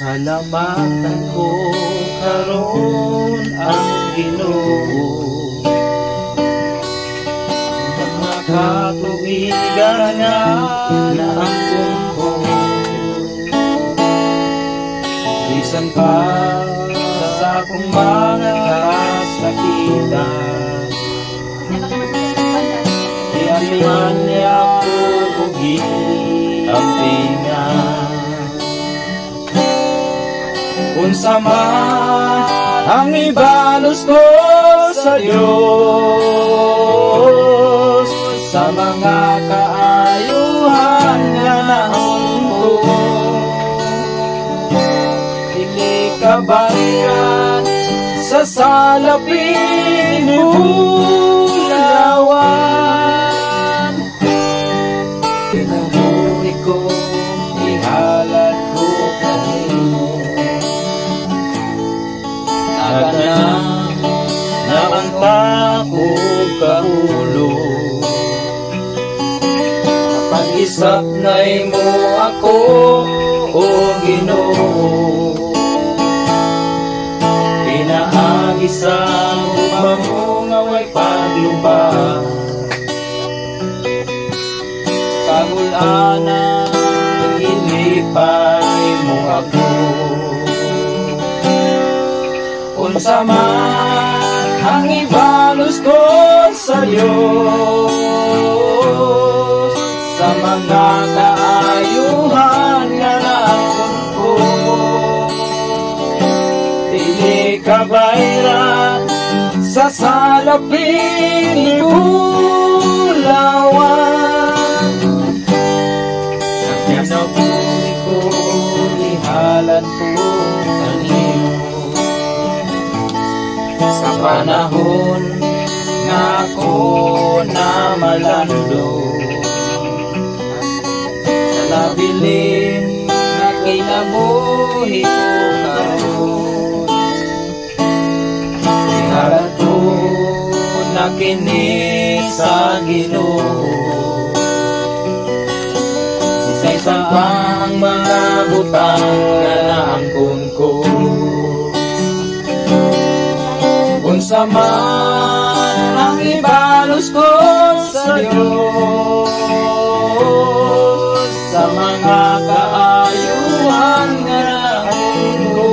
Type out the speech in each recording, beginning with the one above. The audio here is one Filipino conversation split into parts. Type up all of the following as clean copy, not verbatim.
Salamatan ko karon ang Ginoo, mga katuigan nga naangkon ko, bisan pa sa akong mga kasakitan. Ialiman niya ko kung hiampingan, unsa man ang ibalos ko sa Diyos, sa mga kaayuhan nga naangko. Dili ka bayan sa salapin ni Bulawan, kinabuhi ko, ihalad ko kanimo. Naganang nakanta ko kaulo, pag-isap na'y mo ako, o Ginoo. Pinaagi sa ugma mo nga way paglubad, kagul-ana ilipay mo ako. Unsa man ang ibalos ko sa Diyos, sa mga kaayuhan nga naangkon ko. Dili ka bayran sa salapin ni Bulawan, kinabuhi ko, ihalad ko kanimo. Sa panahon nga ako na malando, sa labilin na kinabuhi ko karon, ihalad ko na kini sa Ginoo. Isa-isa pang mga butang nga naangkon ko, unsa man ang ibalos ko sa Diyos, sa mga kaayuhan nga naangkon ko.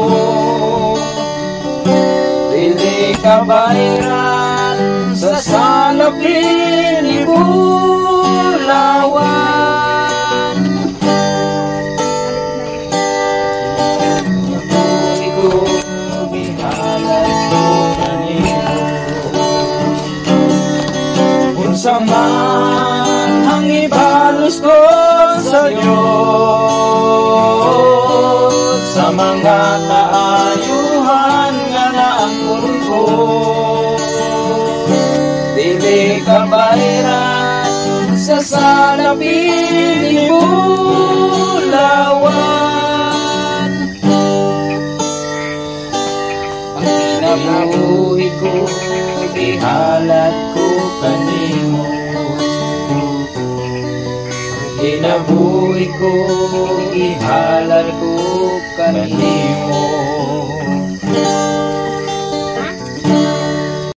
Dili ka bayran sa salapin ni Bulawan, nabuhi ko, ihalad ko kanimo. Unsa man ang ibalos ko sa Diyos, sa mga kaayuhan nga naangkon ko. Dili ka bayran sa salapin ni Bulawan, ang kinabuhi ko, ihalad ko kanimo. Kinabuhi ko, ihalad ko kanimo.